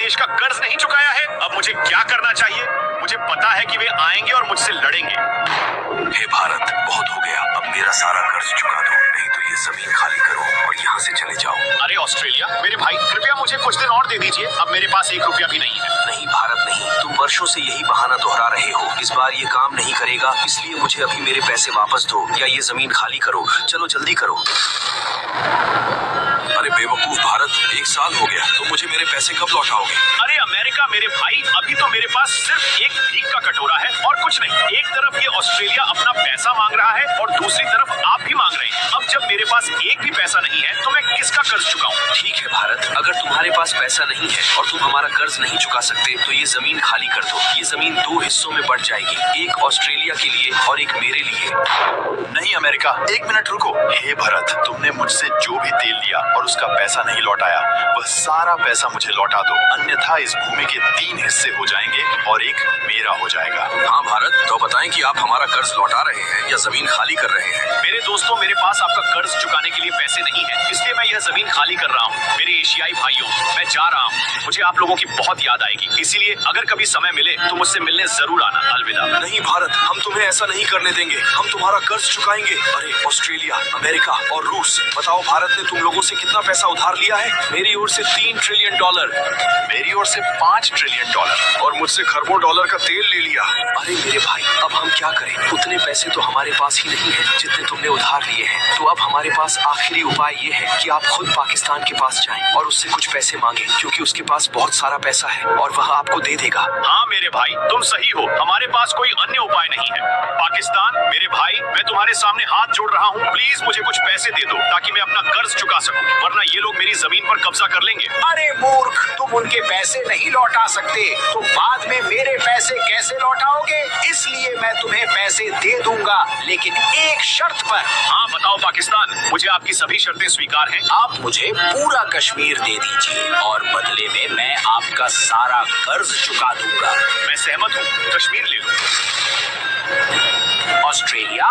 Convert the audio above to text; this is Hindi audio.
देश का कर्ज नहीं चुकाया है। अब मुझे क्या करना चाहिए? मुझे पता है कि वे आएंगे और मुझसे लड़ेंगे। हे भारत, बहुत हो गया, अब मेरा सारा कर्ज चुका दो, नहीं तो ये जमीन खाली करो और यहाँ से चले जाओ। अरे ऑस्ट्रेलिया, मेरे भाई कृपया मुझे कुछ दिन और दे दीजिए। अब मेरे पास 1 रुपया भी नहीं है। नहीं भारत नहीं, तुम वर्षों से यही बहाना दोहरा रहे हो। इस बार ये काम नहीं करेगा, इसलिए मुझे अभी मेरे पैसे वापस दो या ये जमीन खाली करो। चलो जल्दी करो। अरे बेवकूफ भारत, 1 साल हो गया, तुम मुझे मेरे पैसे कब लौटाओगे? अरे अमेरिका मेरे भाई, अभी तो मेरे पास सिर्फ एक भीख का कटोरा है और कुछ नहीं। एक तरफ ये ऑस्ट्रेलिया अपना पैसा मांग रहा है और दूसरी तरफ आप भी मांग रहे हैं। अब जब मेरे पास एक भी पैसा नहीं है तो मैं किसका कर्ज चुकाऊं? ठीक है भारत, अगर तुम्हारे पास पैसा नहीं है और तुम हमारा कर्ज नहीं चुका सकते तो ये जमीन खाली कर दो। ये जमीन 2 हिस्सों में बढ़ जाएगी, एक ऑस्ट्रेलिया के लिए और एक मेरे लिए। नहीं अमेरिका, 1 मिनट रुको। हे भरत, तुमने मुझसे जो भी तेल लिया और उसका पैसा नहीं लौटाया, वह सारा पैसा मुझे लौटा दो, अन्यथा इस भूमि के 3 हिस्से हो जाएंगे और एक मेरा हो जाएगा। हाँ भारत, तो बताएं कि आप हमारा कर्ज लौटा रहे हैं या जमीन खाली कर रहे हैं? मेरे दोस्तों, मेरे पास आपका कर्ज चुकाने के लिए पैसे नहीं है, इसलिए मैं यह जमीन खाली कर रहा हूँ। मेरे एशियाई भाइयों, मैं जा रहा हूँ। मुझे आप लोगों की बहुत याद आएगी, इसीलिए अगर कभी समय मिले तो मुझसे मिलने जरूर आना। अलविदा। नहीं भारत, हम तुम्हें ऐसा नहीं करने देंगे, हम तुम्हारा कर्ज चुकाएंगे। अरे ऑस्ट्रेलिया, अमेरिका और रूस, बताओ भारत ने तुम लोगों से कितना पैसा उधार लिया है? मेरी ओर से $3 ट्रिलियन, मेरी ओर से $5 ट्रिलियन और मुझसे खरबों डॉलर का तेल ले लिया। अरे मेरे भाई, अब हम क्या करें? उतने पैसे तो हमारे पास ही नहीं है जितने तुमने उधार लिए हैं। तो अब हमारे पास आखिरी उपाय ये है कि आप खुद पाकिस्तान के पास जाएं और उससे कुछ पैसे मांगें, क्योंकि उसके पास बहुत सारा पैसा है और वह आपको दे देगा। हाँ मेरे भाई, तुम सही हो, हमारे पास कोई अन्य उपाय नहीं है। पाकिस्तान मेरे भाई, मैं तुम्हारे सामने हाथ जोड़ रहा हूँ, प्लीज मुझे कुछ पैसे दे दो ताकि मैं अपना कर्ज चुका सकूं, वरना ये लोग मेरी जमीन पर कब्जा कर लेंगे। अरे मूर्ख, तुम उनके पैसे नहीं लौटा सकते तो बाद में मेरे पैसे कैसे लौटाओगे? इसलिए मैं तुम्हें पैसे दे दूंगा, लेकिन एक शर्त पर। हाँ बताओ पाकिस्तान, मुझे आपकी सभी शर्तें स्वीकार हैं। आप मुझे पूरा कश्मीर दे दीजिए और बदले में मैं आपका सारा कर्ज चुका दूंगा। मैं सहमत हूँ, कश्मीर ले लो। ऑस्ट्रेलिया